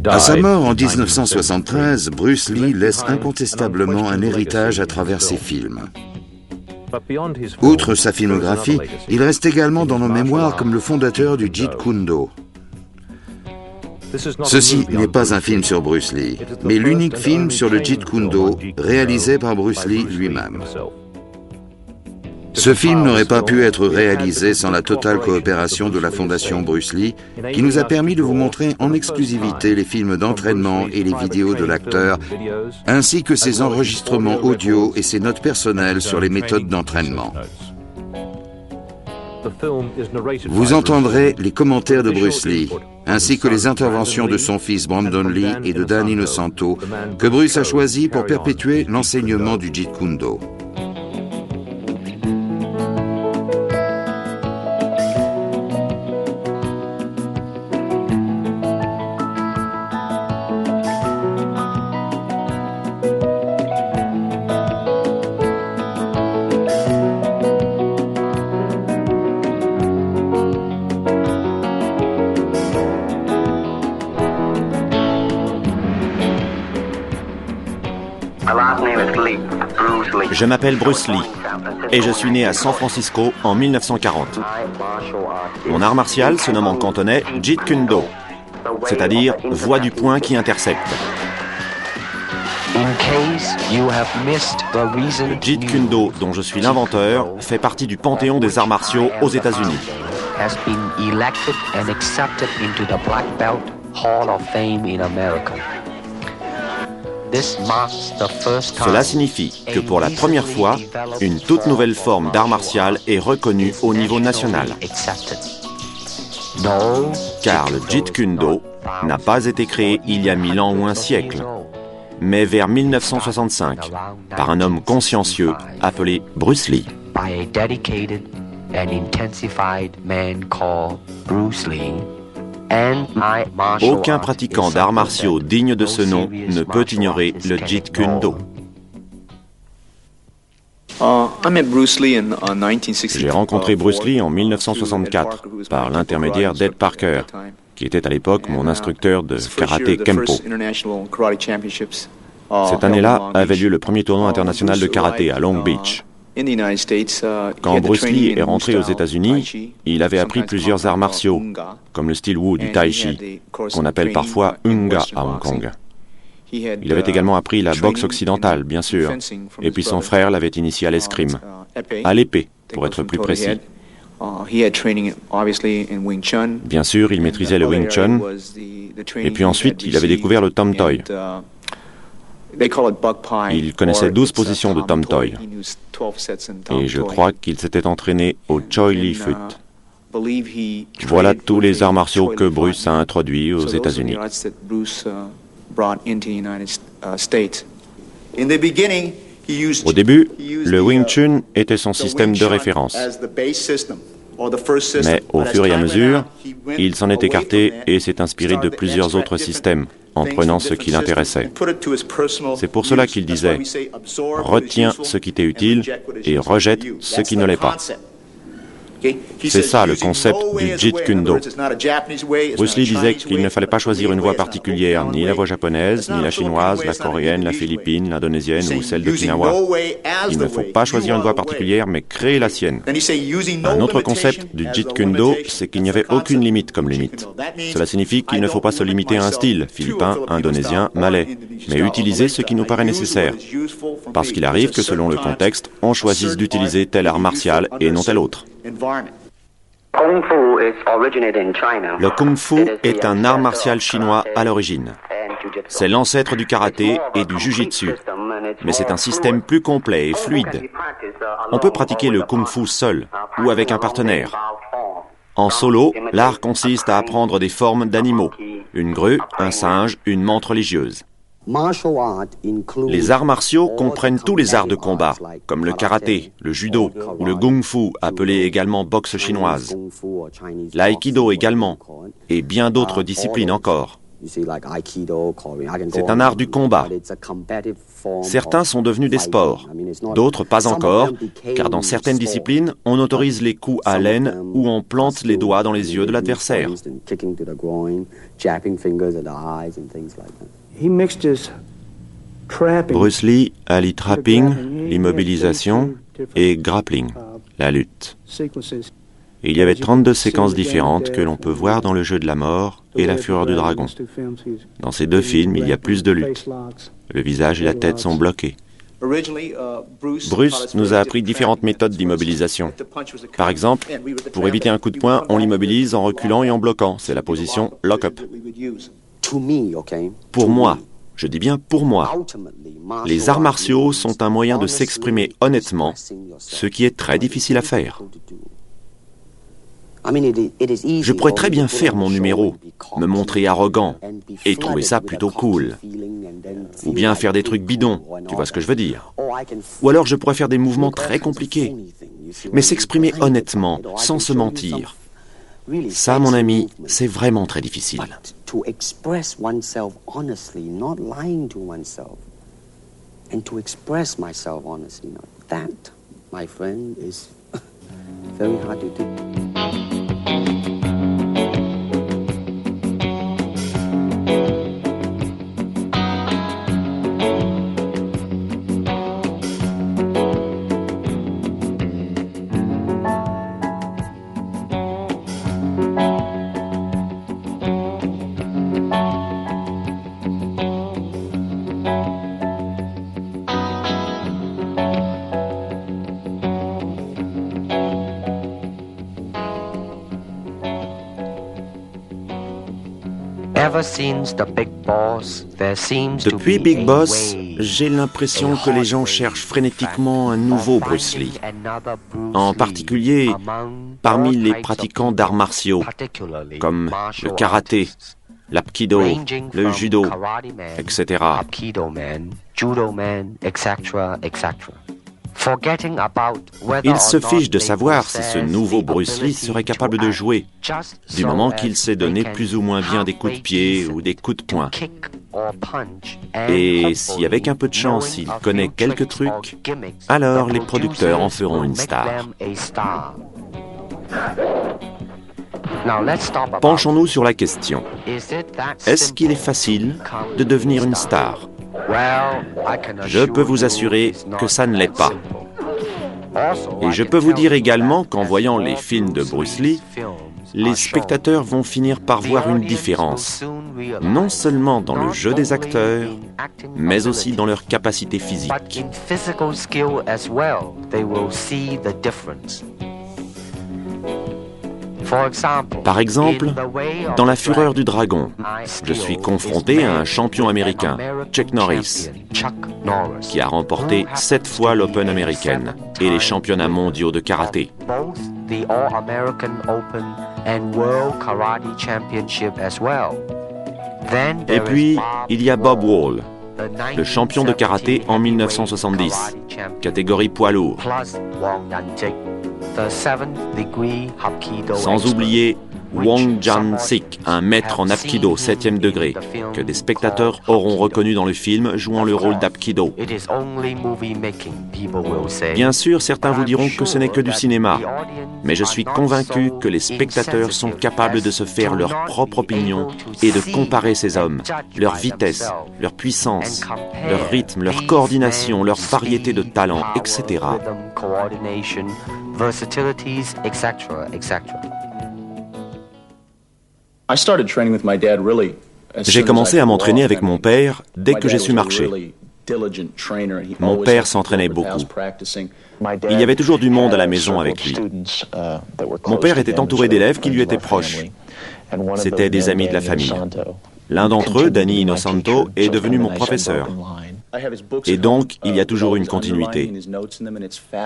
À sa mort en 1973, Bruce Lee laisse incontestablement un héritage à travers ses films. Outre sa filmographie, il reste également dans nos mémoires comme le fondateur du Jeet Kune Do. Ceci n'est pas un film sur Bruce Lee, mais l'unique film sur le Jeet Kune Do réalisé par Bruce Lee lui-même. Ce film n'aurait pas pu être réalisé sans la totale coopération de la Fondation Bruce Lee, qui nous a permis de vous montrer en exclusivité les films d'entraînement et les vidéos de l'acteur, ainsi que ses enregistrements audio et ses notes personnelles sur les méthodes d'entraînement. Vous entendrez les commentaires de Bruce Lee, ainsi que les interventions de son fils Brandon Lee et de Dan Inosanto, que Bruce a choisi pour perpétuer l'enseignement du Jeet Kune Do. Je m'appelle Bruce Lee et je suis né à San Francisco en 1940. Mon art martial se nomme en cantonais Jeet Kune Do, c'est-à-dire voie du poing qui intercepte. Le Jeet Kune Do, dont je suis l'inventeur, fait partie du panthéon des arts martiaux aux États-Unis. Cela signifie que pour la première fois, une toute nouvelle forme d'art martial est reconnue au niveau national. Car le Jeet Kune Do n'a pas été créé il y a 1000 ans ou un siècle, mais vers 1965, par un homme consciencieux appelé Bruce Lee. Aucun pratiquant d'arts martiaux digne de ce nom ne peut ignorer le Jeet Kune Do. J'ai rencontré Bruce Lee en 1964 par l'intermédiaire d'Ed Parker, qui était à l'époque mon instructeur de karaté Kempo. Cette année-là avait lieu le premier tournoi international de karaté à Long Beach. Quand Bruce Lee est rentré aux États-Unis, il avait appris plusieurs arts martiaux, comme le style Wu du Tai Chi, qu'on appelle parfois Unga à Hong Kong. Il avait également appris la boxe occidentale, bien sûr, et puis son frère l'avait initié à l'escrime, à l'épée, pour être plus précis. Bien sûr, il maîtrisait le Wing Chun, et puis ensuite, il avait découvert le Tom Toy. Il connaissait 12 positions de Tom Toy, et je crois qu'il s'était entraîné au Choi Lee Fut. Voilà tous les arts martiaux que Bruce a introduits aux États-Unis. Au début, le Wing Chun était son système de référence. Mais au fur et à mesure, il s'en est écarté et s'est inspiré de plusieurs autres systèmes, en prenant ce qui l'intéressait. C'est pour cela qu'il disait « Retiens ce qui t'est utile et rejette ce qui ne l'est pas ». C'est ça le concept du Jeet Kune Do. Bruce Lee disait qu'il ne fallait pas choisir une voie particulière, ni la voie japonaise, ni la chinoise, la coréenne, la philippine, l'indonésienne ou celle d'Okinawa. Il ne faut pas choisir une voie particulière, mais créer la sienne. Un autre concept du Jeet Kune Do, c'est qu'il n'y avait aucune limite comme limite. Cela signifie qu'il ne faut pas se limiter à un style, philippin, indonésien, malais, mais utiliser ce qui nous paraît nécessaire. Parce qu'il arrive que selon le contexte, on choisisse d'utiliser tel art martial et non tel autre. Le Kung Fu est un art martial chinois à l'origine. C'est l'ancêtre du karaté et du jujitsu, mais c'est un système plus complet et fluide. On peut pratiquer le Kung Fu seul ou avec un partenaire. En solo, l'art consiste à apprendre des formes d'animaux, une grue, un singe, une menthe religieuse. Les arts martiaux comprennent tous les arts de combat, comme le karaté, le judo ou le gung fu, appelé également boxe chinoise, l'aïkido également, et bien d'autres disciplines encore. C'est un art du combat. Certains sont devenus des sports, d'autres pas encore, car dans certaines disciplines, on autorise les coups à l'aine ou on plante les doigts dans les yeux de l'adversaire. Bruce Lee allie trapping, l'immobilisation, et grappling, la lutte. Et il y avait 32 séquences différentes que l'on peut voir dans Le Jeu de la mort et La Fureur du Dragon. Dans ces deux films, il y a plus de lutte. Le visage et la tête sont bloqués. Bruce nous a appris différentes méthodes d'immobilisation. Par exemple, pour éviter un coup de poing, on l'immobilise en reculant et en bloquant. C'est la position lock-up. Pour moi, je dis bien pour moi, les arts martiaux sont un moyen de s'exprimer honnêtement, ce qui est très difficile à faire. Je pourrais très bien faire mon numéro, me montrer arrogant et trouver ça plutôt cool. Ou bien faire des trucs bidons, tu vois ce que je veux dire. Ou alors je pourrais faire des mouvements très compliqués. Mais s'exprimer honnêtement, sans se mentir, ça, mon ami, c'est vraiment très difficile. Very hard to do. Depuis Big Boss, j'ai l'impression que les gens cherchent frénétiquement un nouveau Bruce Lee, en particulier parmi les pratiquants d'arts martiaux, comme le karaté, l'apkido, le judo, etc. Ils se fichent de savoir si ce nouveau Bruce Lee serait capable de jouer, du moment qu'il sait donner plus ou moins bien des coups de pied ou des coups de poing. Et si avec un peu de chance il connaît quelques trucs, alors les producteurs en feront une star. Penchons-nous sur la question. Est-ce qu'il est facile de devenir une star ? Je peux vous assurer que ça ne l'est pas. Et je peux vous dire également qu'en voyant les films de Bruce Lee, les spectateurs vont finir par voir une différence, non seulement dans le jeu des acteurs, mais aussi dans leur capacité physique. Par exemple, dans La Fureur du Dragon, je suis confronté à un champion américain, Chuck Norris, qui a remporté 7 fois l'Open américaine et les championnats mondiaux de karaté. Et puis, il y a Bob Wall, le champion de karaté en 1970, catégorie poids lourd. Sans oublier Wong Jan-sik, un maître en Apkido 7e degré, que des spectateurs auront reconnu dans le film jouant le rôle d'Apkido. Bien sûr, certains vous diront que ce n'est que du cinéma, mais je suis convaincu que les spectateurs sont capables de se faire leur propre opinion et de comparer ces hommes, leur vitesse, leur puissance, leur rythme, leur coordination, leur variété de talents, etc. J'ai commencé à m'entraîner avec mon père dès que j'ai su marcher. Mon père s'entraînait beaucoup. Il y avait toujours du monde à la maison avec lui. Mon père était entouré d'élèves qui lui étaient proches. C'étaient des amis de la famille. L'un d'entre eux, Danny Innocento, est devenu mon professeur. Et donc, il y a toujours une continuité.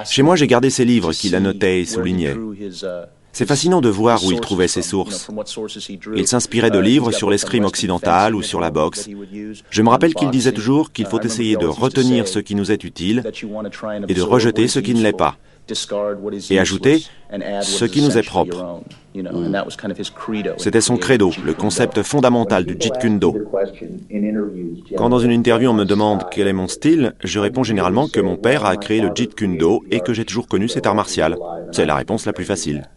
Chez moi, j'ai gardé ses livres qu'il annotait et soulignait. C'est fascinant de voir où il trouvait ses sources. Il s'inspirait de livres sur l'escrime occidental ou sur la boxe. Je me rappelle qu'il disait toujours qu'il faut essayer de retenir ce qui nous est utile et de rejeter ce qui ne l'est pas. Et ajouter ce qui nous est propre. C'était son credo, le concept fondamental du Jeet Kune Do. Quand dans une interview on me demande quel est mon style, je réponds généralement que mon père a créé le Jeet Kune Do et que j'ai toujours connu cet art martial. C'est la réponse la plus facile.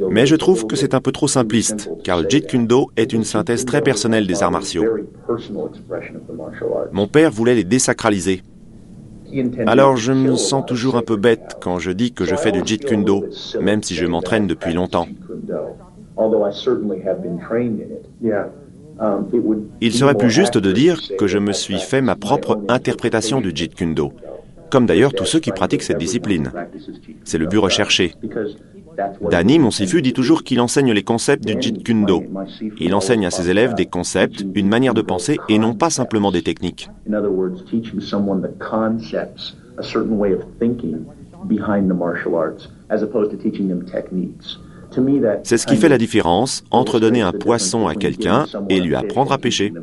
Mais je trouve que c'est un peu trop simpliste, car le Jeet Kune Do est une synthèse très personnelle des arts martiaux. Mon père voulait les désacraliser. Alors je me sens toujours un peu bête quand je dis que je fais du Jeet Kune Do, même si je m'entraîne depuis longtemps. Il serait plus juste de dire que je me suis fait ma propre interprétation du Jeet Kune Do, comme d'ailleurs tous ceux qui pratiquent cette discipline. C'est le but recherché. Danny, mon sifu, dit toujours qu'il enseigne les concepts du Jeet Kune Do. Il enseigne à ses élèves des concepts, une manière de penser et non pas simplement des techniques. C'est ce qui fait la différence entre donner un poisson à quelqu'un et lui apprendre à pêcher.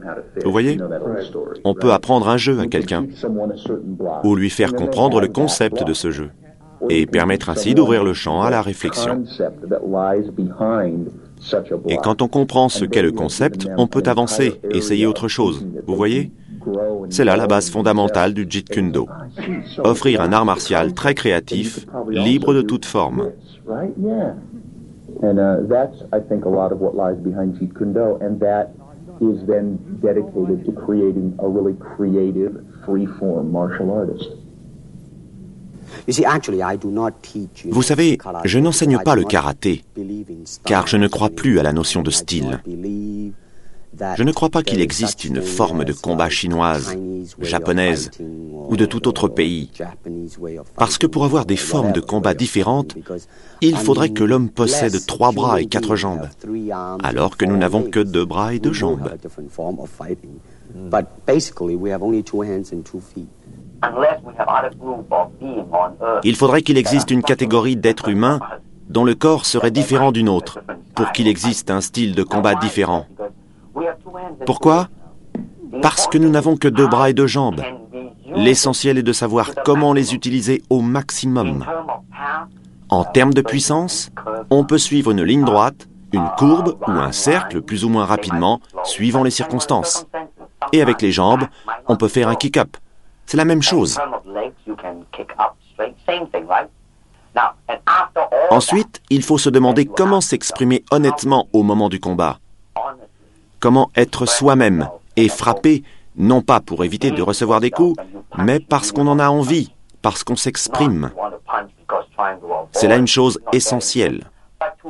Vous voyez ? On peut apprendre un jeu à quelqu'un ou lui faire comprendre le concept de ce jeu et permettre ainsi d'ouvrir le champ à la réflexion. Et quand on comprend ce qu'est le concept, on peut avancer, essayer autre chose. Vous voyez ? C'est là la base fondamentale du Jeet Kune Do. Offrir un art martial très créatif, libre de toute forme. And that's, I think, a lot of what lies behind Jeet Kune Do, and that is then dedicated to creating a really creative, free-form martial artist. Vous savez, je n'enseigne pas le karaté, car je ne crois plus à la notion de style. Je ne crois pas qu'il existe une forme de combat chinoise, japonaise ou de tout autre pays. Parce que pour avoir des formes de combat différentes, il faudrait que l'homme possède 3 bras et 4 jambes, alors que nous n'avons que 2 bras et 2 jambes. Il faudrait qu'il existe une catégorie d'êtres humains dont le corps serait différent d'une autre, pour qu'il existe un style de combat différent. Pourquoi ? Parce que nous n'avons que 2 bras et 2 jambes. L'essentiel est de savoir comment les utiliser au maximum. En termes de puissance, on peut suivre une ligne droite, une courbe ou un cercle plus ou moins rapidement, suivant les circonstances. Et avec les jambes, on peut faire un kick-up. C'est la même chose. Ensuite, il faut se demander comment s'exprimer honnêtement au moment du combat. Comment être soi-même et frapper, non pas pour éviter de recevoir des coups, mais parce qu'on en a envie, parce qu'on s'exprime. C'est là une chose essentielle.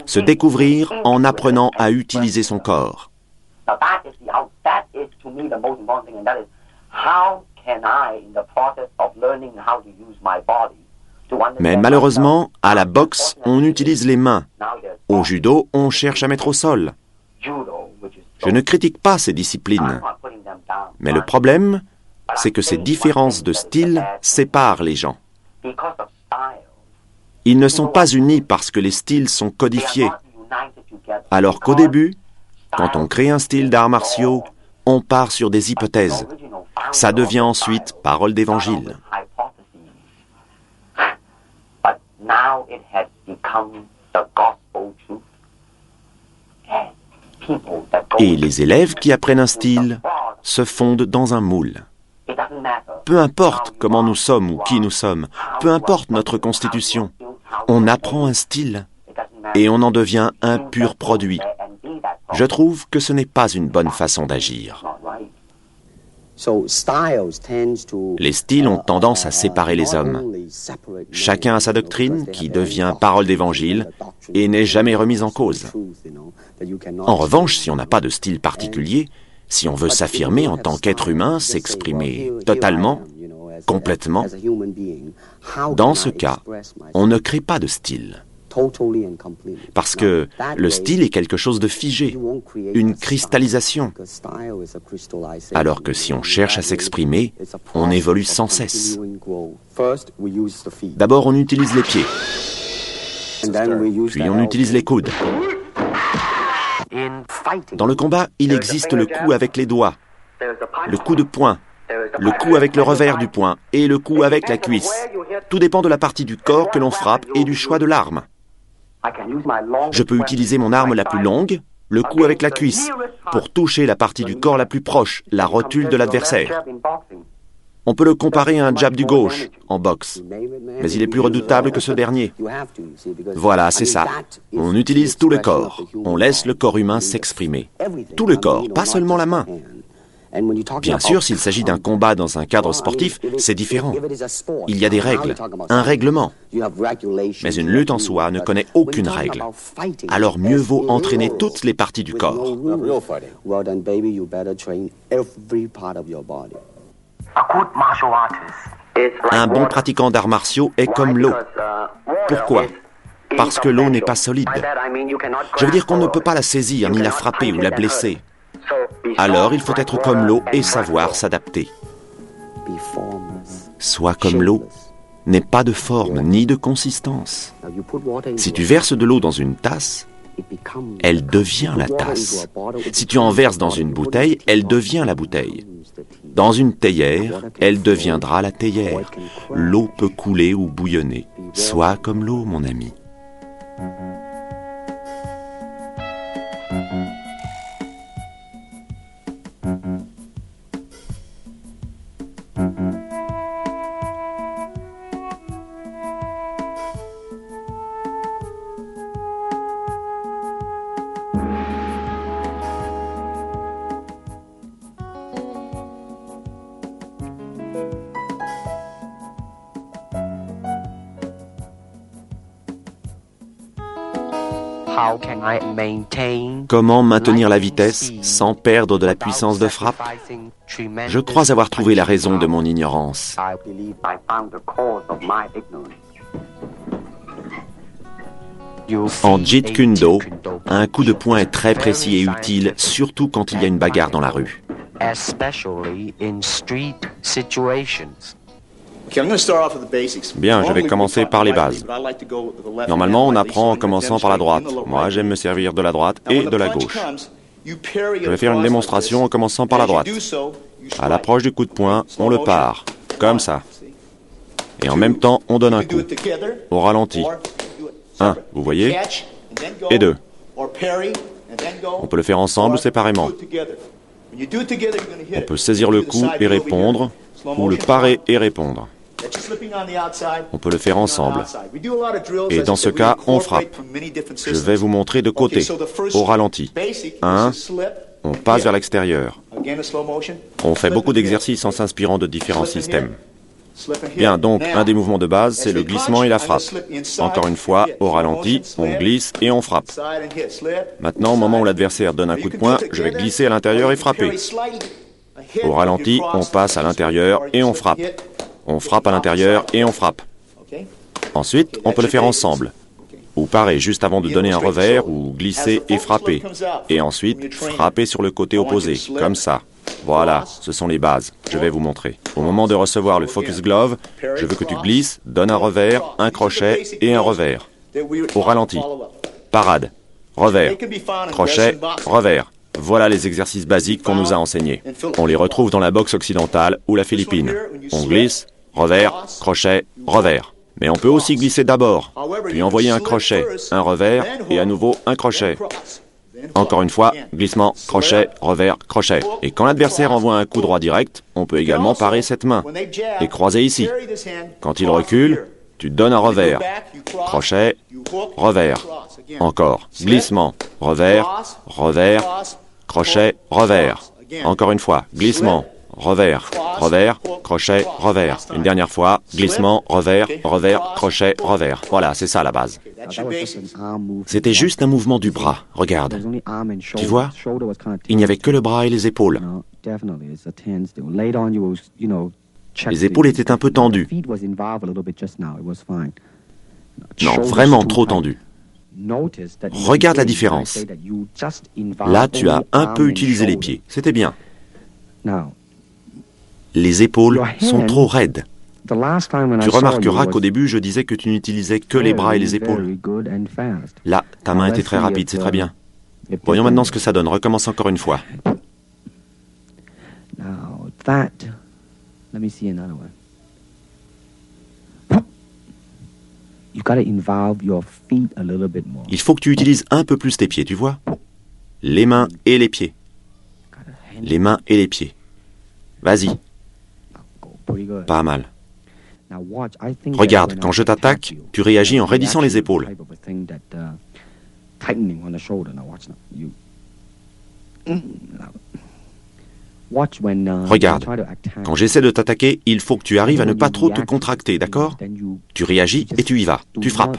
Se découvrir en apprenant à utiliser son corps. Mais malheureusement, à la boxe, on utilise les mains. Au judo, on cherche à mettre au sol. Je ne critique pas ces disciplines. Mais le problème, c'est que ces différences de style séparent les gens. Ils ne sont pas unis parce que les styles sont codifiés. Alors qu'au début, quand on crée un style d'arts martiaux, on part sur des hypothèses. Ça devient ensuite parole d'évangile. Et les élèves qui apprennent un style se fondent dans un moule. Peu importe comment nous sommes ou qui nous sommes, peu importe notre constitution, on apprend un style et on en devient un pur produit. Je trouve que ce n'est pas une bonne façon d'agir. Les styles ont tendance à séparer les hommes. Chacun a sa doctrine qui devient parole d'évangile et n'est jamais remise en cause. En revanche, si on n'a pas de style particulier, si on veut s'affirmer en tant qu'être humain, s'exprimer totalement, complètement, dans ce cas, on ne crée pas de style. Parce que le style est quelque chose de figé, une cristallisation. Alors que si on cherche à s'exprimer, on évolue sans cesse. D'abord, on utilise les pieds. Puis on utilise les coudes. Dans le combat, il existe le coup avec les doigts, le coup de poing, le coup avec le revers du poing et le coup avec la cuisse. Tout dépend de la partie du corps que l'on frappe et du choix de l'arme. Je peux utiliser mon arme la plus longue, le coup avec la cuisse, pour toucher la partie du corps la plus proche, la rotule de l'adversaire. On peut le comparer à un jab du gauche en boxe, mais il est plus redoutable que ce dernier. Voilà, c'est ça. On utilise tout le corps. On laisse le corps humain s'exprimer. Tout le corps, pas seulement la main. Bien sûr, s'il s'agit d'un combat dans un cadre sportif, c'est différent. Il y a des règles, un règlement. Mais une lutte en soi ne connaît aucune règle. Alors mieux vaut entraîner toutes les parties du corps. Un bon pratiquant d'arts martiaux est comme l'eau. Pourquoi ? Parce que l'eau n'est pas solide. Je veux dire qu'on ne peut pas la saisir, ni la frapper ou la blesser. Alors il faut être comme l'eau et savoir s'adapter. Sois comme l'eau, n'est pas de forme ni de consistance. Si tu verses de l'eau dans une tasse, elle devient la tasse. Si tu en verses dans une bouteille, elle devient la bouteille. Dans une théière, elle deviendra la théière. L'eau peut couler ou bouillonner. Sois comme l'eau, mon ami. Comment maintenir la vitesse sans perdre de la puissance de frappe ? Je crois avoir trouvé la raison de mon ignorance. En Jeet Kune Do, un coup de poing est très précis et utile, surtout quand il y a une bagarre dans la rue. Bien, je vais commencer par les bases. Normalement, on apprend en commençant par la droite. Moi, j'aime me servir de la droite et de la gauche. Je vais faire une démonstration en commençant par la droite. À l'approche du coup de poing, on le part, comme ça. Et en même temps, on donne un coup, au ralenti. 1, vous voyez, et 2. On peut le faire ensemble ou séparément. On peut saisir le coup et répondre, ou le parer et répondre. On peut le faire ensemble. Et dans ce cas, on frappe. Je vais vous montrer de côté, au ralenti. 1, on passe vers l'extérieur. On fait beaucoup d'exercices en s'inspirant de différents systèmes. Bien, donc, un des mouvements de base, c'est le glissement et la frappe. Encore une fois, au ralenti, on glisse et on frappe. Maintenant, au moment où l'adversaire donne un coup de poing, je vais glisser à l'intérieur et frapper. Au ralenti, on passe à l'intérieur et on frappe. On frappe à l'intérieur et on frappe. Ensuite, on peut le faire ensemble. Ou parer juste avant de donner un revers, ou glisser et frapper. Et ensuite, frapper sur le côté opposé, comme ça. Voilà, ce sont les bases. Je vais vous montrer. Au moment de recevoir le focus glove, je veux que tu glisses, donnes un revers, un crochet et un revers. Au ralenti. Parade. Revers. Crochet. Revers. Voilà les exercices basiques qu'on nous a enseignés. On les retrouve dans la boxe occidentale ou la philippine. On glisse, revers, crochet, revers. Mais on peut aussi glisser d'abord, puis envoyer un crochet, un revers et à nouveau un crochet. Encore une fois, glissement, crochet, revers, crochet. Et quand l'adversaire envoie un coup droit direct, on peut également parer cette main et croiser ici. Quand il recule, tu donnes un revers, crochet, revers. Encore, glissement, revers, revers, crochet, revers. Encore une fois, glissement, revers, revers, crochet, revers. Une dernière fois, glissement, revers, revers, crochet, revers. Voilà, c'est ça la base. C'était juste un mouvement du bras, regarde. Tu vois, il n'y avait que le bras et les épaules. Les épaules étaient un peu tendues. Non, vraiment trop tendues. Regarde la différence. Là, tu as un peu utilisé les pieds. C'était bien. Les épaules sont trop raides. Tu remarqueras qu'au début, je disais que tu n'utilisais que les bras et les épaules. Là, ta main était très rapide, c'est très bien. Voyons maintenant ce que ça donne. Recommence encore une fois. Il faut que tu utilises un peu plus tes pieds, tu vois? Les mains et les pieds. Les mains et les pieds. Vas-y. Pas mal. Regarde, quand je t'attaque, tu réagis en raidissant les épaules. Regarde, quand j'essaie de t'attaquer, il faut que tu arrives à ne pas trop te contracter, d'accord? Tu réagis et tu y vas. Tu frappes.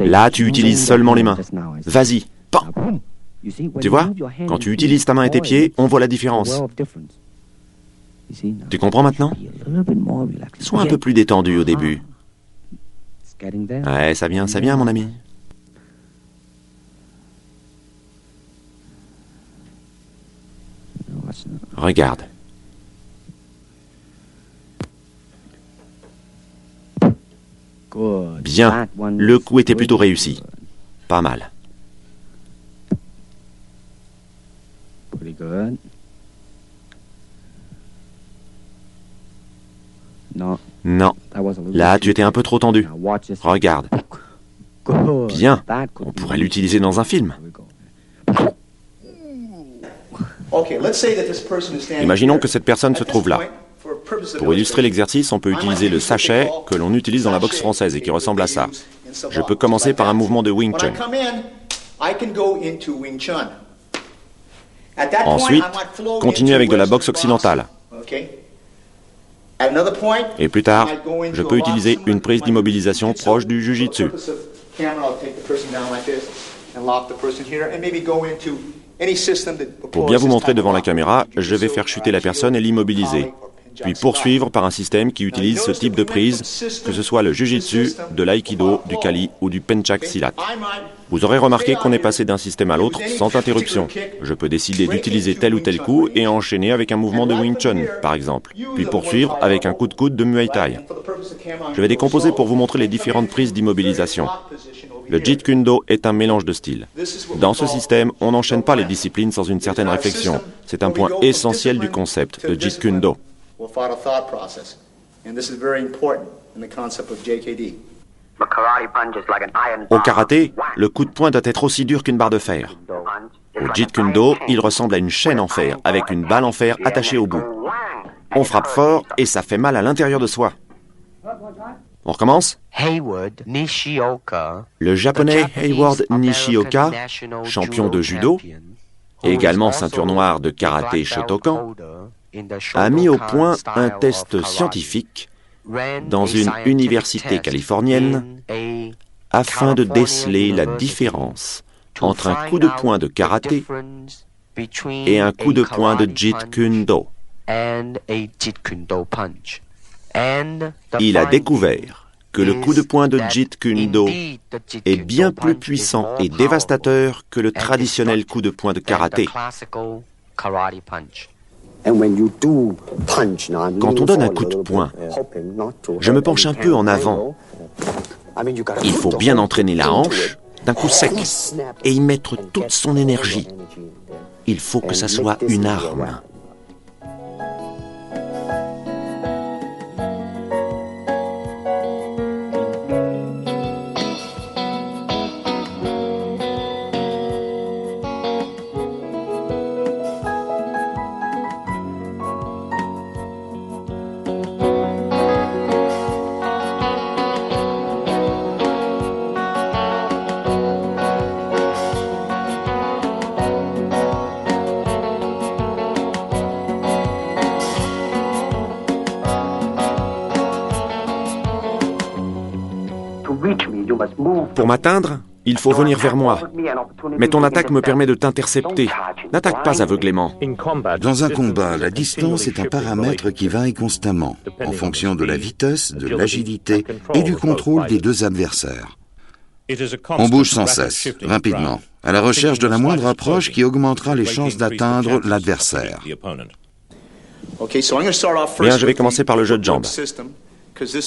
Là, tu utilises seulement les mains. Vas-y, pan! Tu vois, quand tu utilises ta main et tes pieds, on voit la différence. Tu comprends maintenant? Sois un peu plus détendu au début. Ouais, ça vient, mon ami. Regarde. Bien, le coup était plutôt réussi. Pas mal. Non, là tu étais un peu trop tendu. Regarde. Bien, on pourrait l'utiliser dans un film. Imaginons que cette personne se trouve là. Pour illustrer l'exercice, on peut utiliser le sachet que l'on utilise dans la boxe française et qui ressemble à ça. Je peux commencer par un mouvement de Wing Chun. Ensuite, continuer avec de la boxe occidentale. Et plus tard, je peux utiliser une prise d'immobilisation proche du Jiu-Jitsu. Pour bien vous montrer devant la caméra, je vais faire chuter la personne et l'immobiliser, puis poursuivre par un système qui utilise ce type de prise, que ce soit le Jiu-Jitsu, de l'aïkido, du kali ou du Pencak Silat. Vous aurez remarqué qu'on est passé d'un système à l'autre sans interruption. Je peux décider d'utiliser tel ou tel coup et enchaîner avec un mouvement de Wing Chun, par exemple, puis poursuivre avec un coup de coude de Muay Thai. Je vais décomposer pour vous montrer les différentes prises d'immobilisation. Le Jeet Kune Do est un mélange de styles. Dans ce système, on n'enchaîne pas les disciplines sans une certaine réflexion. C'est un point essentiel du concept de Jeet Kune Do. Au karaté, le coup de poing doit être aussi dur qu'une barre de fer. Au Jeet Kune Do, il ressemble à une chaîne en fer avec une balle en fer attachée au bout. On frappe fort et ça fait mal à l'intérieur de soi. On recommence? Le japonais Hayward Nishioka, champion de judo, également ceinture noire de karaté Shotokan, a mis au point un test scientifique dans une université californienne afin de déceler la différence entre un coup de poing de karaté et un coup de poing de Jeet Kune Do. Il a découvert que le coup de poing de Jeet Kune Do est bien plus puissant et dévastateur que le traditionnel coup de poing de karaté. Quand on donne un coup de poing, je me penche un peu en avant. Il faut bien entraîner la hanche d'un coup sec et y mettre toute son énergie. Il faut que ça soit une arme. Pour m'atteindre, Il faut venir vers moi. Mais ton attaque me permet de t'intercepter. N'attaque pas aveuglément. Dans un combat, la distance est un paramètre qui varie constamment, en fonction de la vitesse, de l'agilité et du contrôle des deux adversaires. On bouge sans cesse, rapidement, à la recherche de la moindre approche qui augmentera les chances d'atteindre l'adversaire. Bien, je vais commencer par le jeu de jambes,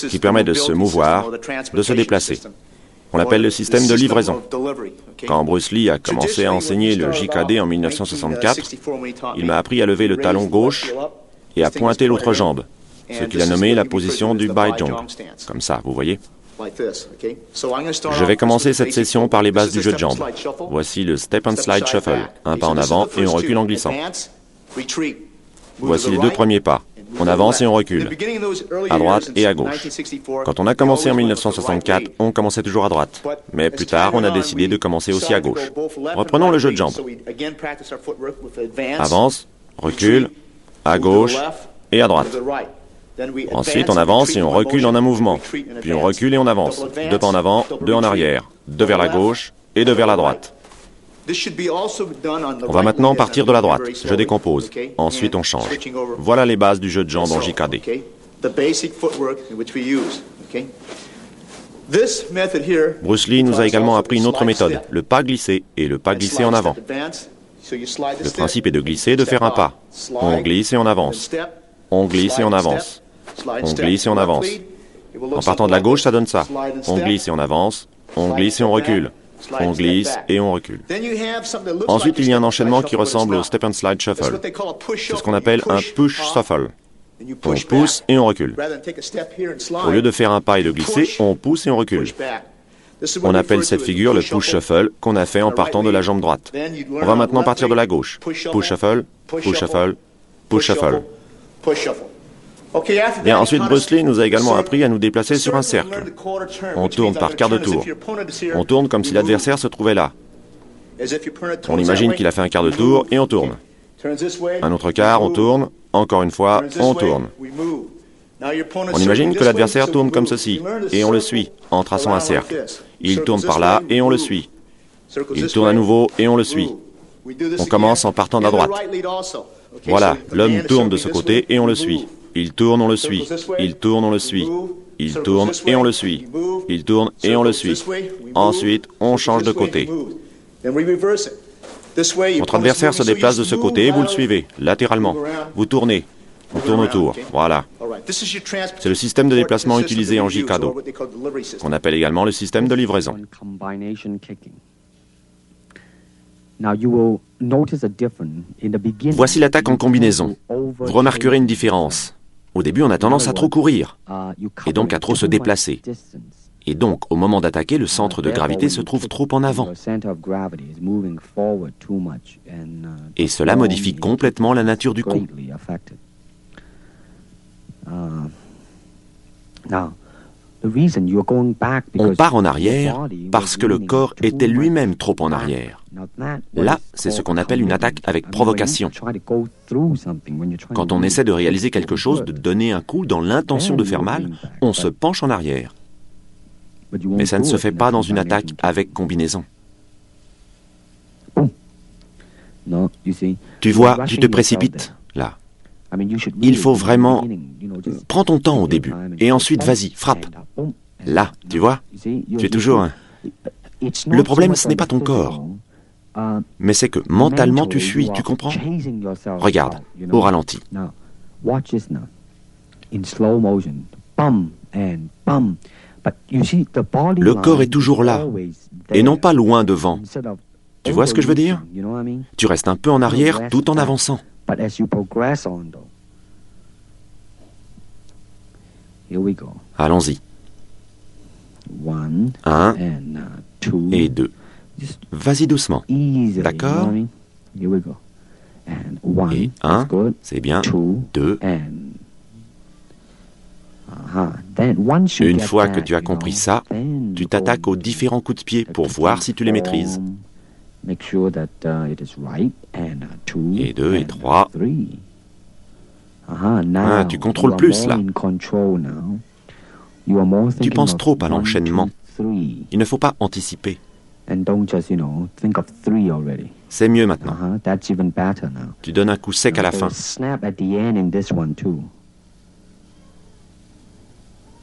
qui permet de se mouvoir, de se déplacer. On l'appelle le système de livraison. Quand Bruce Lee a commencé à enseigner le JKD en 1964, il m'a appris à lever le talon gauche et à pointer l'autre jambe, ce qu'il a nommé la position du Baijong. Comme ça, vous voyez. Je vais commencer cette session par les bases du jeu de jambes. Voici le Step and Slide Shuffle, un pas en avant et on recule en glissant. Voici les deux premiers pas. On avance et on recule, à droite et à gauche. Quand on a commencé en 1964, on commençait toujours à droite. Mais plus tard, on a décidé de commencer aussi à gauche. Reprenons le jeu de jambes. Avance, recule, à gauche et à droite. Ensuite, on avance et on recule en un mouvement. Puis on recule et on avance. Deux pas en avant, deux en arrière. Deux vers la gauche et deux vers la droite. On va maintenant partir de la droite. Je décompose. Ensuite, on change. Voilà les bases du jeu de jambes en JKD. Bruce Lee nous a également appris une autre méthode, le pas glissé et le pas glissé en avant. Le principe est de glisser et de faire un pas. On glisse et on avance. On glisse et on avance. On glisse et on avance. En partant de la gauche, ça donne ça. On glisse et on avance. On glisse et on recule. On glisse et on recule. Ensuite, il y a un enchaînement qui ressemble au Step and Slide Shuffle. C'est ce qu'on appelle un Push Shuffle. On pousse et on recule. Au lieu de faire un pas et de glisser, on pousse et on recule. On appelle cette figure le Push Shuffle qu'on a fait en partant de la jambe droite. On va maintenant partir de la gauche. Push Shuffle, Push Shuffle, Push Shuffle. Bien, ensuite, Bruce Lee nous a également appris à nous déplacer sur un cercle. On tourne par quart de tour. On tourne comme si l'adversaire se trouvait là. On imagine qu'il a fait un quart de tour et on tourne. Un autre quart, on tourne. Encore une fois, on tourne. On imagine que l'adversaire tourne comme ceci et on le suit en traçant un cercle. Il tourne par là et on le suit. Il tourne à nouveau et on le suit. On commence en partant d'à droite. Voilà, l'homme tourne de ce côté et on le suit. Il tourne, on le suit. Il tourne, on le suit. Il tourne et on le suit. Il tourne et on le suit. Ensuite, on change de côté. Votre adversaire se déplace de ce côté et vous le suivez, latéralement. Vous tournez. On tourne autour. Voilà. C'est le système de déplacement utilisé en JKDO, qu'on appelle également le système de livraison. Voici l'attaque en combinaison. Vous remarquerez une différence. Au début, on a tendance à trop courir, et donc à trop se déplacer. Et donc, au moment d'attaquer, le centre de gravité se trouve trop en avant. Et cela modifie complètement la nature du coup. On part en arrière parce que le corps était lui-même trop en arrière. Là, c'est ce qu'on appelle une attaque avec provocation. Quand on essaie de réaliser quelque chose, de donner un coup dans l'intention de faire mal, on se penche en arrière. Mais ça ne se fait pas dans une attaque avec combinaison. Tu vois, tu te précipites, là. Il faut vraiment... Prends ton temps au début, et ensuite vas-y, frappe. Là, tu vois, tu es toujours un... Le problème, ce n'est pas ton corps, mais c'est que mentalement tu fuis, tu comprends? Regarde, au ralenti. Le corps est toujours là, et non pas loin devant. Tu vois ce que je veux dire? Tu restes un peu en arrière tout en avançant. Allons-y. 1 et 2. Vas-y doucement. D'accord? Et 1, c'est bien. 2. Une fois que tu as compris ça, tu t'attaques aux différents coups de pied pour voir si tu les maîtrises. Et 2 et 3. Tu contrôles plus, là. Tu penses trop à l'enchaînement. Il ne faut pas anticiper. And don't just, think of 3 already. C'est mieux maintenant. That's even better now. Tu donnes un coup sec à la fin. Snap at the end in this one too.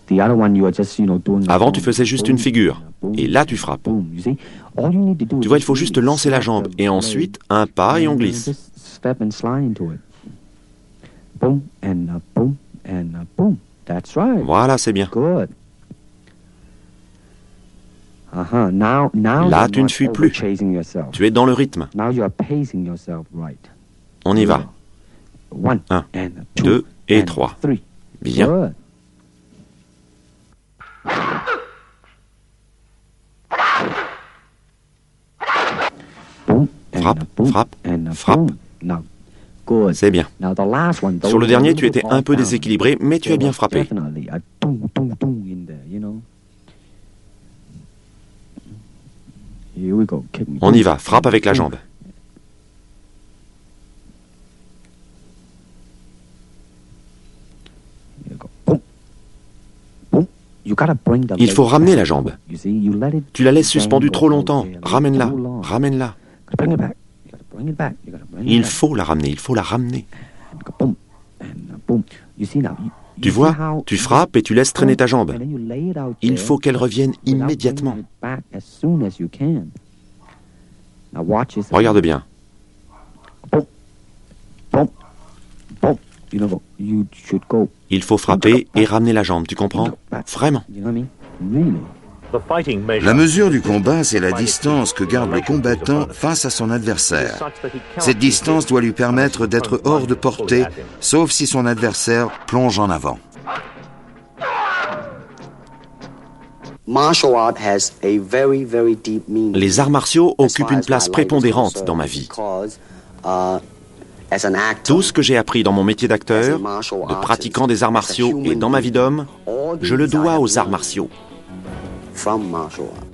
The other one you are just, doing. Avant, tu faisais juste une figure. Et là, tu frappes. Tu vois, il faut juste lancer la jambe. Et ensuite, un pas et on glisse. Step and slide into it. Boom and boom and boom. That's right. Voilà, c'est bien. Good. Now là, tu ne fuis plus. Tu es dans le rythme. Now you are pacing yourself right. On y va. 1, 2 et 3. Bien. Good. Frappe, frappe, frappe. C'est bien. Sur le dernier, tu étais un peu déséquilibré, mais tu as bien frappé. On y va, frappe avec la jambe. Il faut ramener la jambe. Tu la laisses suspendue trop longtemps. Ramène-la, ramène-la. Il faut la ramener, il faut la ramener. Tu vois, tu frappes et tu laisses traîner ta jambe. Il faut qu'elle revienne immédiatement. Regarde bien. Il faut frapper et ramener la jambe, tu comprends? Vraiment. La mesure du combat, c'est la distance que garde le combattant face à son adversaire. Cette distance doit lui permettre d'être hors de portée, sauf si son adversaire plonge en avant. Les arts martiaux occupent une place prépondérante dans ma vie. Tout ce que j'ai appris dans mon métier d'acteur, de pratiquant des arts martiaux et dans ma vie d'homme, je le dois aux arts martiaux. From martial art.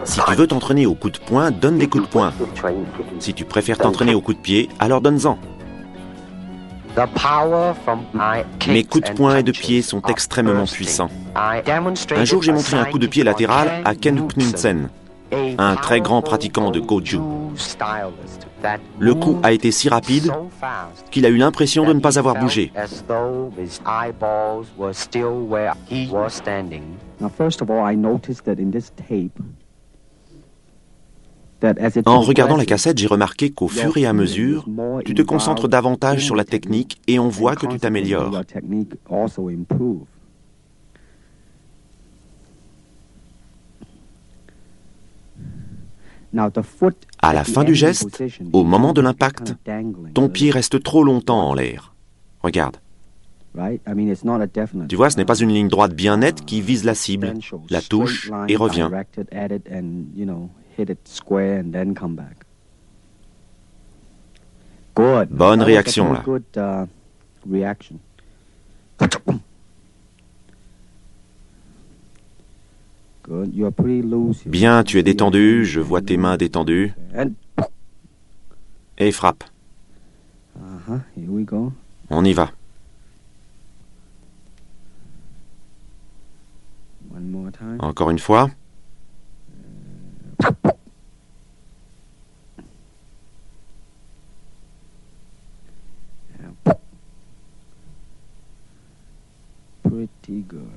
Si tu veux t'entraîner au coup de poing, donne des coups de poing. Si tu préfères t'entraîner au coup de pied, alors donne-en. Mes coups de poing et de pied sont extrêmement puissants. Un jour, j'ai montré un coup de pied latéral à Ken Knudsen, un très grand pratiquant de Goju. Le coup a été si rapide qu'il a eu l'impression de ne pas avoir bougé. En regardant la cassette, j'ai remarqué qu'au fur et à mesure, tu te concentres davantage sur la technique et on voit que tu t'améliores. À la fin du geste, au moment de l'impact, ton pied reste trop longtemps en l'air. Regarde. Tu vois, ce n'est pas une ligne droite bien nette qui vise la cible, la touche et revient. Bonne réaction, là. Bien, tu es détendu, je vois tes mains détendues. Et frappe. On y va. Encore une fois.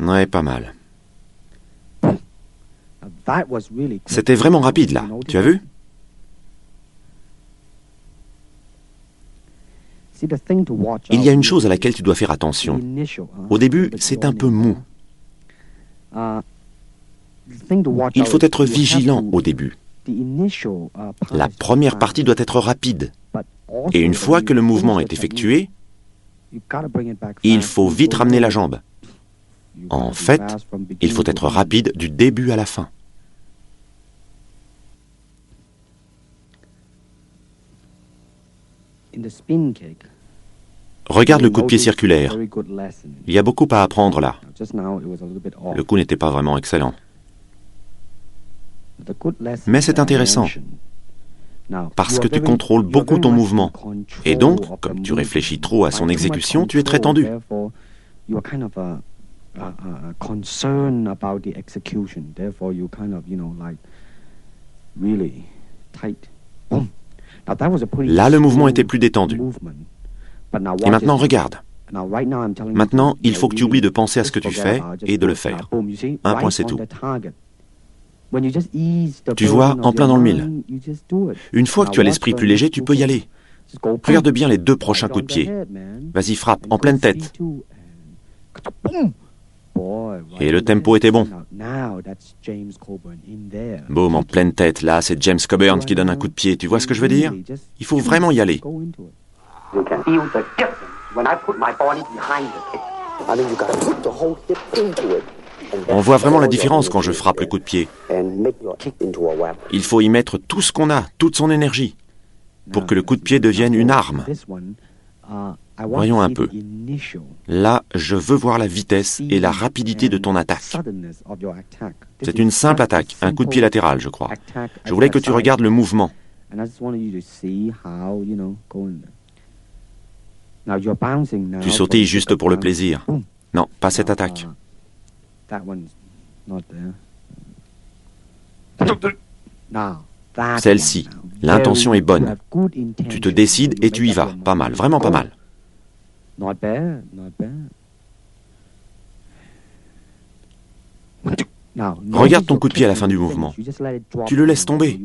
Ouais, pas mal. C'était vraiment rapide, là. Tu as vu? Il y a une chose à laquelle tu dois faire attention. Au début, c'est un peu mou. Il faut être vigilant au début. La première partie doit être rapide. Et une fois que le mouvement est effectué, Il faut vite ramener la jambe. En fait, il faut être rapide du début à la fin. Regarde le coup de pied circulaire. Il y a beaucoup à apprendre là. Le coup n'était pas vraiment excellent. Mais c'est intéressant, parce que tu contrôles beaucoup ton mouvement. Et donc, comme tu réfléchis trop à son exécution, tu es très tendu. Là, le mouvement était plus détendu. Et maintenant, regarde. Maintenant, il faut que tu oublies de penser à ce que tu fais et de le faire. Un point, c'est tout. Tu vois, en plein dans le mille. Une fois que tu as l'esprit plus léger, tu peux y aller. Regarde bien les 2 prochains coups de pied. Vas-y, frappe, en pleine tête. Et le tempo était bon. Boum, en pleine tête. Là, c'est James Coburn qui donne un coup de pied. Tu vois ce que je veux dire? Il faut vraiment y aller. On voit vraiment la différence quand je frappe le coup de pied. Il faut y mettre tout ce qu'on a, toute son énergie, pour que le coup de pied devienne une arme. Voyons un peu. Là, je veux voir la vitesse et la rapidité de ton attaque. C'est une simple attaque, un coup de pied latéral, je crois. Je voulais que tu regardes le mouvement. Tu sautilles juste pour le plaisir. Non, pas cette attaque. Celle-ci, l'intention est bonne. Tu te décides et tu y vas. Pas mal, vraiment pas mal. Regarde ton coup de pied à la fin du mouvement. Tu le laisses tomber.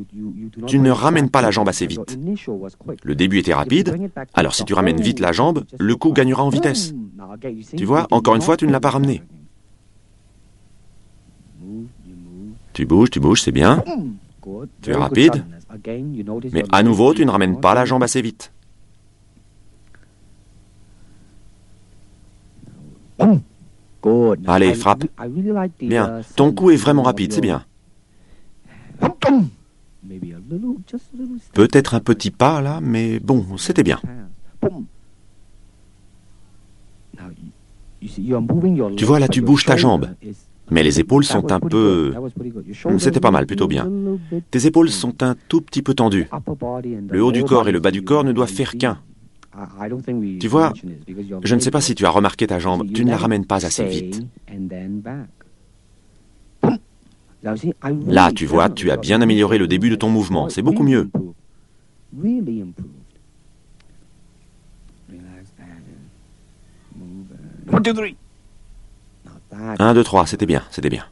Tu ne ramènes pas la jambe assez vite. Le début était rapide, alors si tu ramènes vite la jambe, le coup gagnera en vitesse. Tu vois, encore une fois, tu ne l'as pas ramené. Tu bouges, c'est bien. Tu es rapide. Mais à nouveau, tu ne ramènes pas la jambe assez vite. Allez, frappe. Bien. Ton coup est vraiment rapide, c'est bien. Peut-être un petit pas là, mais bon, c'était bien. Tu vois, là, tu bouges ta jambe. Mais les épaules sont un peu... C'était pas mal, plutôt bien. Tes épaules sont un tout petit peu tendues. Le haut du corps et le bas du corps ne doivent faire qu'un. Tu vois, je ne sais pas si tu as remarqué ta jambe, tu ne la ramènes pas assez vite. Là, tu vois, tu as bien amélioré le début de ton mouvement, c'est beaucoup mieux. 1, 2, 3, c'était bien, c'était bien.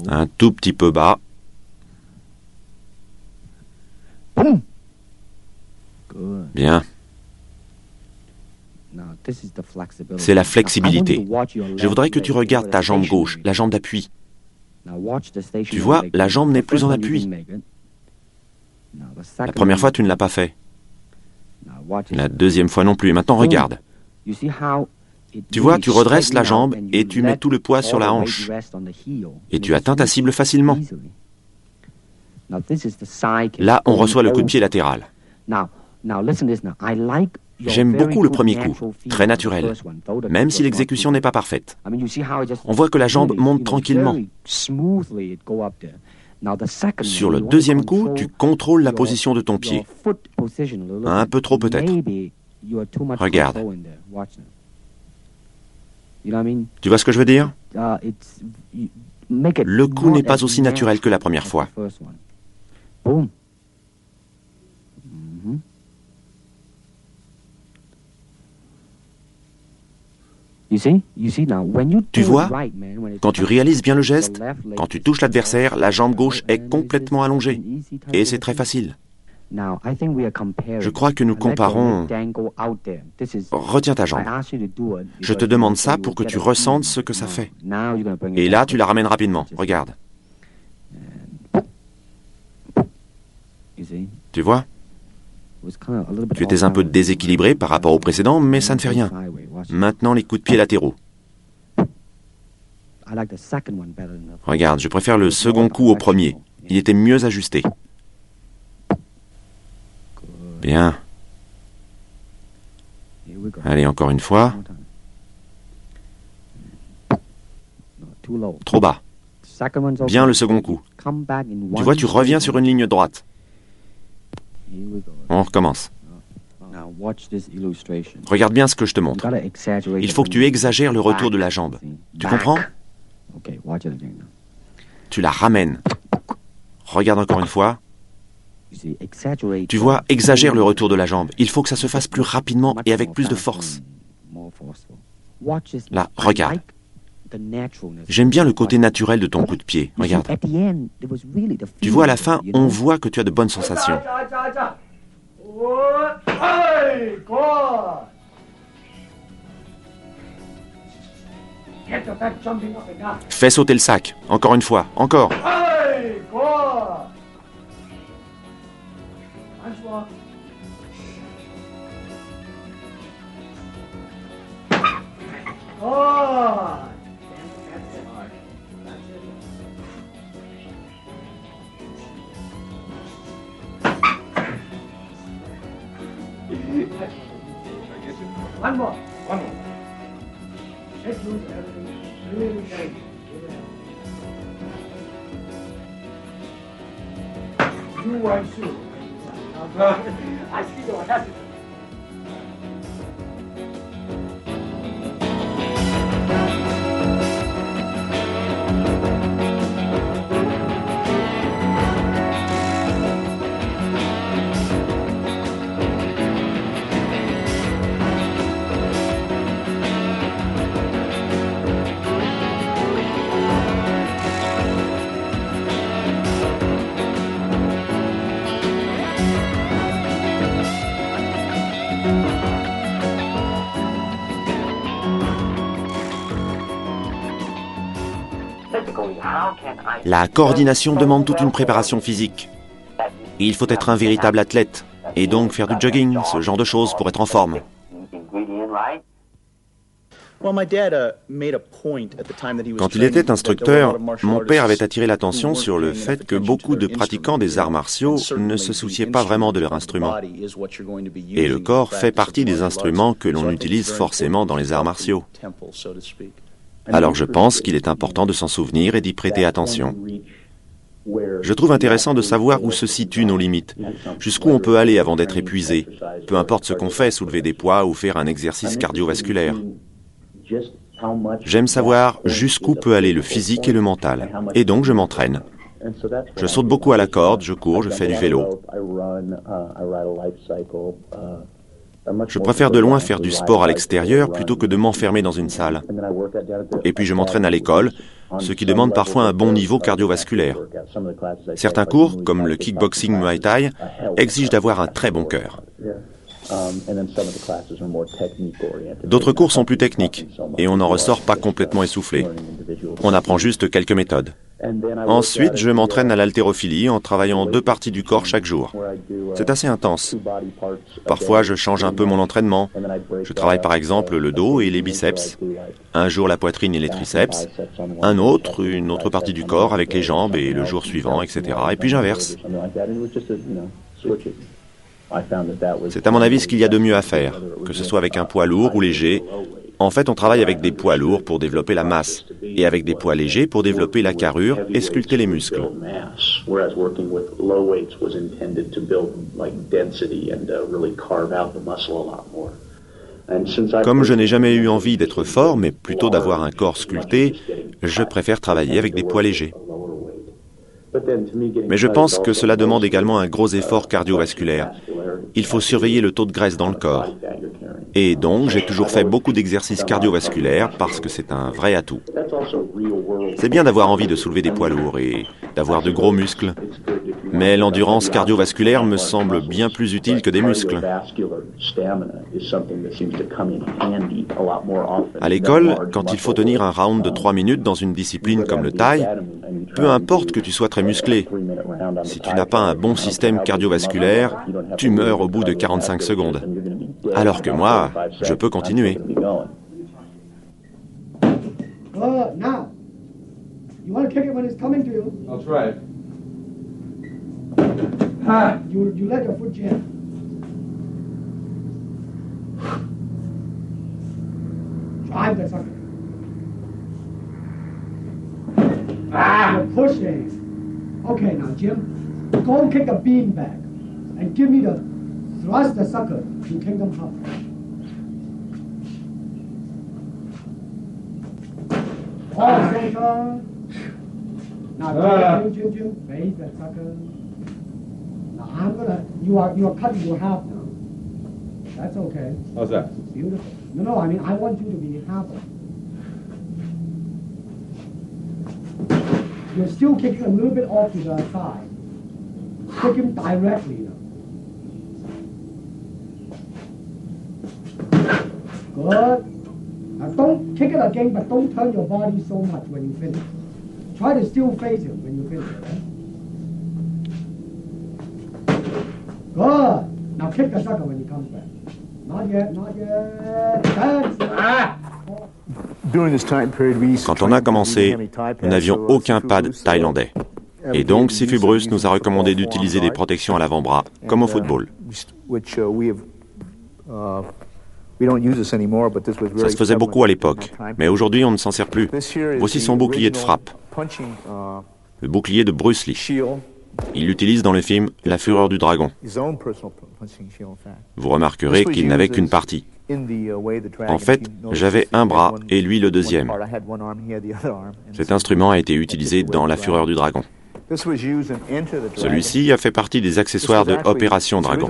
Un tout petit peu bas. Bien. C'est la flexibilité. Je voudrais que tu regardes ta jambe gauche, la jambe d'appui. Tu vois, la jambe n'est plus en appui. La première fois, tu ne l'as pas fait. La deuxième fois non plus. Et maintenant, regarde. Tu vois, tu redresses la jambe et tu mets tout le poids sur la hanche. Et tu atteins ta cible facilement. Là, on reçoit le coup de pied latéral. J'aime beaucoup le premier coup, très naturel, même si l'exécution n'est pas parfaite. On voit que la jambe monte tranquillement. Sur le deuxième coup, tu contrôles la position de ton pied. Un peu trop peut-être. Regarde. Tu vois ce que je veux dire? Le coup n'est pas aussi naturel que la première fois. Tu vois, quand tu réalises bien le geste, quand tu touches l'adversaire, la jambe gauche est complètement allongée. Et c'est très facile. Je crois que nous comparons... Retiens ta jambe. Je te demande ça pour que tu ressentes ce que ça fait. Et là, tu la ramènes rapidement. Regarde. Tu vois? Tu étais un peu déséquilibré par rapport au précédent, mais ça ne fait rien. Maintenant, les coups de pied latéraux. Regarde, je préfère le second coup au premier. Il était mieux ajusté. Bien. Allez, encore une fois. Trop bas. Bien le second coup. Tu vois, tu reviens sur une ligne droite. On recommence. Regarde bien ce que je te montre. Il faut que tu exagères le retour de la jambe. Tu comprends? Tu la ramènes. Regarde encore une fois. Tu vois, exagère le retour de la jambe. Il faut que ça se fasse plus rapidement et avec plus de force. Là, regarde. J'aime bien le côté naturel de ton coup de pied. Regarde. Tu vois, à la fin, on voit que tu as de bonnes sensations. Fais sauter le sac. Encore une fois. Encore. One more. La coordination demande toute une préparation physique. Il faut être un véritable athlète, et donc faire du jogging, ce genre de choses pour être en forme. Quand il était instructeur, mon père avait attiré l'attention sur le fait que beaucoup de pratiquants des arts martiaux ne se souciaient pas vraiment de leur instrument. Et le corps fait partie des instruments que l'on utilise forcément dans les arts martiaux. Alors je pense qu'il est important de s'en souvenir et d'y prêter attention. Je trouve intéressant de savoir où se situent nos limites, jusqu'où on peut aller avant d'être épuisé, peu importe ce qu'on fait, soulever des poids ou faire un exercice cardiovasculaire. J'aime savoir jusqu'où peut aller le physique et le mental, et donc je m'entraîne. Je saute beaucoup à la corde, je cours, je fais du vélo. Je préfère de loin faire du sport à l'extérieur plutôt que de m'enfermer dans une salle. Et puis je m'entraîne à l'école, ce qui demande parfois un bon niveau cardiovasculaire. Certains cours, comme le kickboxing Muay Thai, exigent d'avoir un très bon cœur. D'autres cours sont plus techniques, et on n'en ressort pas complètement essoufflé. On apprend juste quelques méthodes. Ensuite, je m'entraîne à l'haltérophilie en travaillant 2 parties du corps chaque jour. C'est assez intense. Parfois, je change un peu mon entraînement. Je travaille par exemple le dos et les biceps. Un jour, la poitrine et les triceps. Un autre, une autre partie du corps avec les jambes et le jour suivant, etc. Et puis j'inverse. C'est à mon avis ce qu'il y a de mieux à faire, que ce soit avec un poids lourd ou léger. En fait, on travaille avec des poids lourds pour développer la masse, et avec des poids légers pour développer la carrure et sculpter les muscles. Comme je n'ai jamais eu envie d'être fort, mais plutôt d'avoir un corps sculpté, je préfère travailler avec des poids légers. Mais je pense que cela demande également un gros effort cardiovasculaire. Il faut surveiller le taux de graisse dans le corps. Et donc, j'ai toujours fait beaucoup d'exercices cardiovasculaires parce que c'est un vrai atout. C'est bien d'avoir envie de soulever des poids lourds et d'avoir de gros muscles, mais l'endurance cardiovasculaire me semble bien plus utile que des muscles. À l'école, quand il faut tenir un round de 3 minutes dans une discipline comme le Thaï, peu importe que tu sois très musclé, si tu n'as pas un bon système cardiovasculaire, tu meurs au bout de 45 secondes. Alors que moi, je peux continuer. Now, you want to kick it when it's coming to you. I'll try it. You let your foot jam. Drive the sucker. You're pushing. Okay, now Jim, go and kick a bean back and give me the thrust the sucker to Kingdom Cup. Oh, center. Now, Jim, face that sucker. Now I'm gonna. You are cutting your half now. That's okay. How's that? Beautiful. No. I mean, I want you to be half. You're still kicking a little bit off to the side. Kick him directly now. Good. Now don't kick it again, but don't turn your body so much when you finish. Try to still face him when you finish. Good. Now kick the sucker when he comes back. Not yet. That's it. Quand on a commencé, nous n'avions aucun pad thaïlandais. Et donc, Sifu Bruce nous a recommandé d'utiliser des protections à l'avant-bras, comme au football. Ça se faisait beaucoup à l'époque, mais aujourd'hui on ne s'en sert plus. Voici son bouclier de frappe, le bouclier de Bruce Lee. Il l'utilise dans le film La Fureur du Dragon. Vous remarquerez qu'il n'avait qu'une partie. En fait, j'avais un bras et lui le deuxième. Cet instrument a été utilisé dans La Fureur du Dragon. Celui-ci a fait partie des accessoires de Opération Dragon.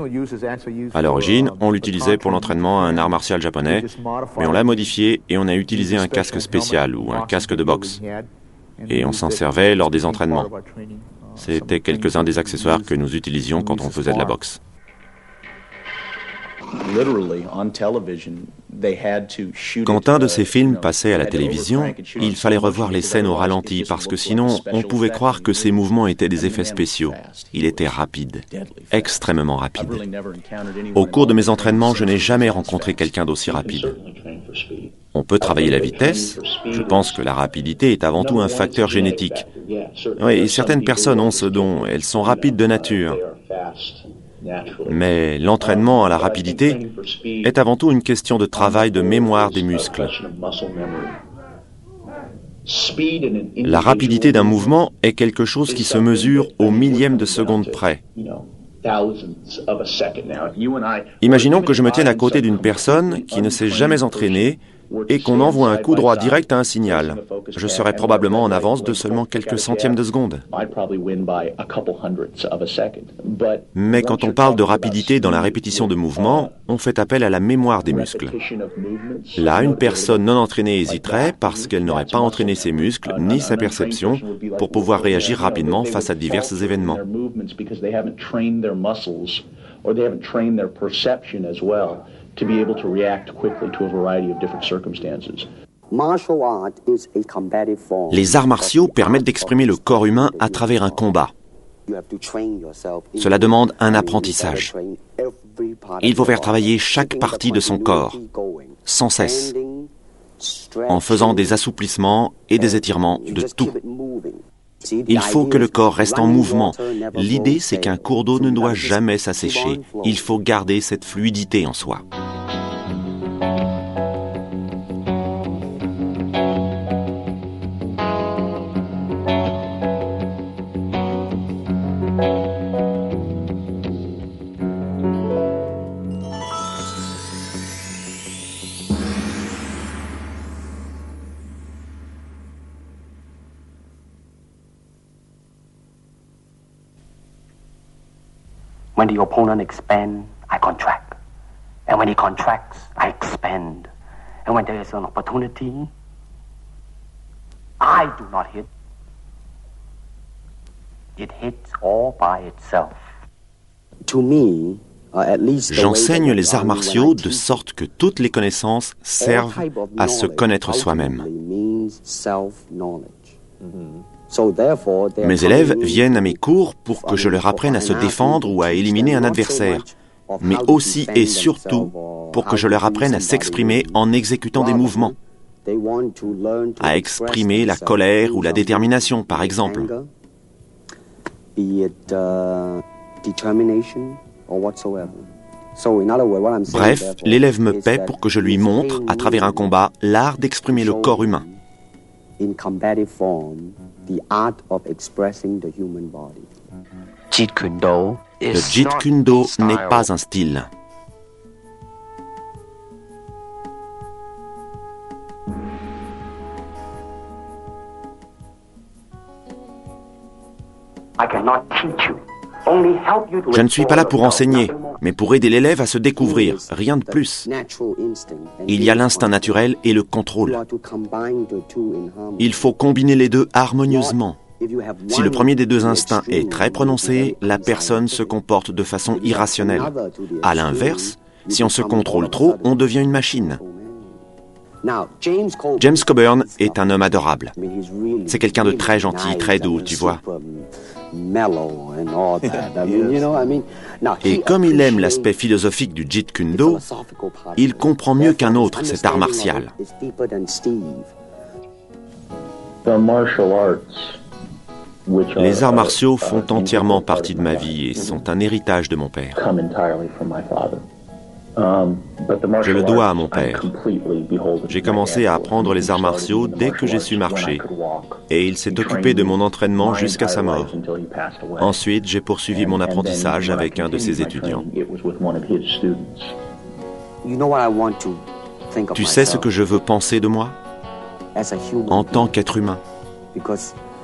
À l'origine, on l'utilisait pour l'entraînement à un art martial japonais, mais on l'a modifié et on a utilisé un casque spécial ou un casque de boxe. Et on s'en servait lors des entraînements. C'était quelques-uns des accessoires que nous utilisions quand on faisait de la boxe. Quand un de ces films passait à la télévision, il fallait revoir les scènes au ralenti parce que sinon, on pouvait croire que ces mouvements étaient des effets spéciaux. Il était rapide, extrêmement rapide. Au cours de mes entraînements, je n'ai jamais rencontré quelqu'un d'aussi rapide. On peut travailler la vitesse. Je pense que la rapidité est avant tout un facteur génétique. Oui, certaines personnes ont ce don, elles sont rapides de nature. Mais l'entraînement à la rapidité est avant tout une question de travail de mémoire des muscles. La rapidité d'un mouvement est quelque chose qui se mesure au millième de seconde près. Imaginons que je me tienne à côté d'une personne qui ne s'est jamais entraînée et qu'on envoie un coup droit direct à un signal. Je serai probablement en avance de seulement quelques centièmes de seconde. Mais quand on parle de rapidité dans la répétition de mouvements, on fait appel à la mémoire des muscles. Là, une personne non entraînée hésiterait parce qu'elle n'aurait pas entraîné ses muscles ni sa perception pour pouvoir réagir rapidement face à divers événements. To be able to react quickly to a variety of different circumstances. Les arts martiaux permettent d'exprimer le corps humain à travers un combat. Cela demande un apprentissage. Il faut faire travailler chaque partie de son corps, sans cesse, en faisant des assouplissements et des étirements de tout. Il faut que le corps reste en mouvement. L'idée, c'est qu'un cours d'eau ne doit jamais s'assécher. Il faut garder cette fluidité en soi. When the opponent expands, I contract. And when he contracts, I expand. And when there is an opportunity, I do not hit. it hits all by itself. To me, j'enseigne les arts martiaux de sorte que toutes les connaissances servent à se connaître soi-même. Mes élèves viennent à mes cours pour que je leur apprenne à se défendre ou à éliminer un adversaire, mais aussi et surtout pour que je leur apprenne à s'exprimer en exécutant des mouvements, à exprimer la colère ou la détermination, par exemple. Bref, l'élève me paie pour que je lui montre, à travers un combat, l'art d'exprimer le corps humain. Le Jeet Kune Do n'est pas un style. Je ne suis pas là pour enseigner, mais pour aider l'élève à se découvrir, rien de plus. Il y a l'instinct naturel et le contrôle. Il faut combiner les deux harmonieusement. Si le premier des deux instincts est très prononcé, la personne se comporte de façon irrationnelle. À l'inverse, si on se contrôle trop, on devient une machine. James Coburn est un homme adorable. C'est quelqu'un de très gentil, très doux, tu vois. Et comme il aime l'aspect philosophique du Jeet Kune Do, il comprend mieux qu'un autre cet art martial. Les arts martiaux font entièrement partie de ma vie et sont un héritage de mon père. Je le dois à mon père. J'ai commencé à apprendre les arts martiaux dès que j'ai su marcher, et il s'est occupé de mon entraînement jusqu'à sa mort. Ensuite, j'ai poursuivi mon apprentissage avec un de ses étudiants. Tu sais ce que je veux penser de moi en tant qu'être humain?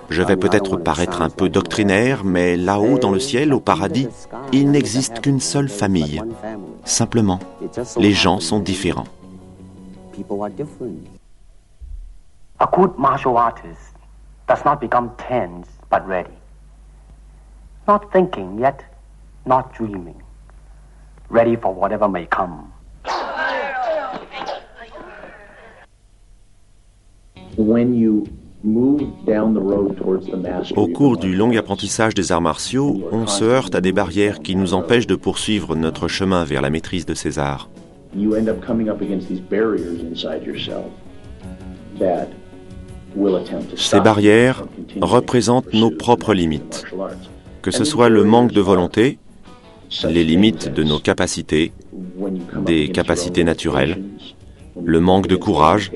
Je vais peut-être paraître un peu doctrinaire, mais là-haut dans le ciel, au paradis, il n'existe qu'une seule famille. Simplement, les gens sont différents. A good martial artist does not become tense but ready. Not thinking yet, not dreaming. Ready for whatever may come. Au cours du long apprentissage des arts martiaux, on se heurte à des barrières qui nous empêchent de poursuivre notre chemin vers la maîtrise de ces arts. Ces barrières représentent nos propres limites, que ce soit le manque de volonté, les limites de nos capacités, des capacités naturelles, le manque de courage,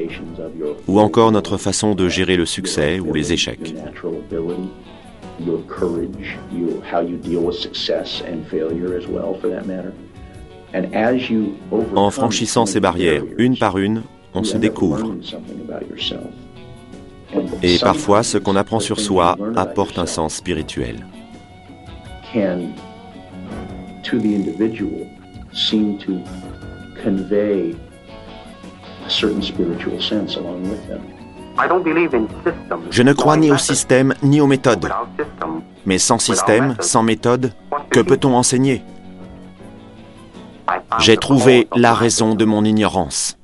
ou encore notre façon de gérer le succès ou les échecs. En franchissant ces barrières une par une, on se découvre. Et parfois, ce qu'on apprend sur soi apporte un sens spirituel. Je ne crois ni au système ni aux méthodes. Mais sans système, sans méthode, que peut-on enseigner? J'ai trouvé la raison de mon ignorance.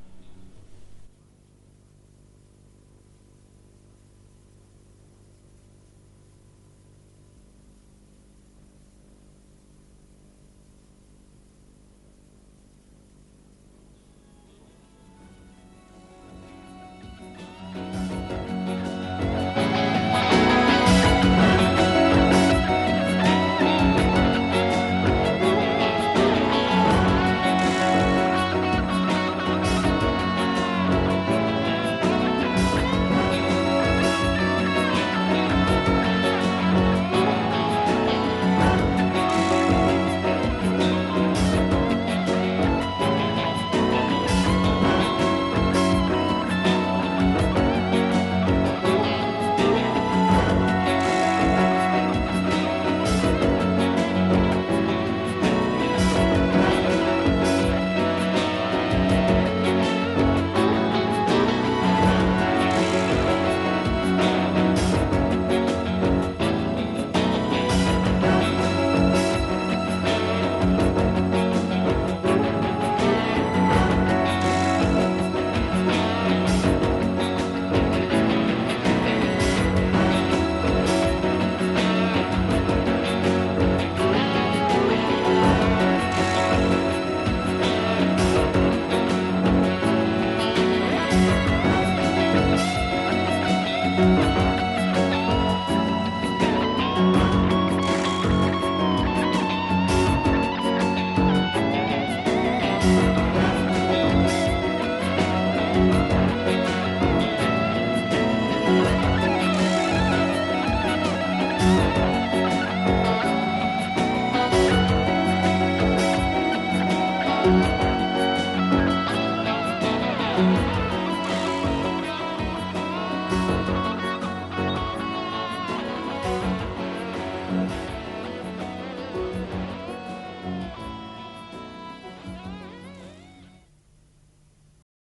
Thank you.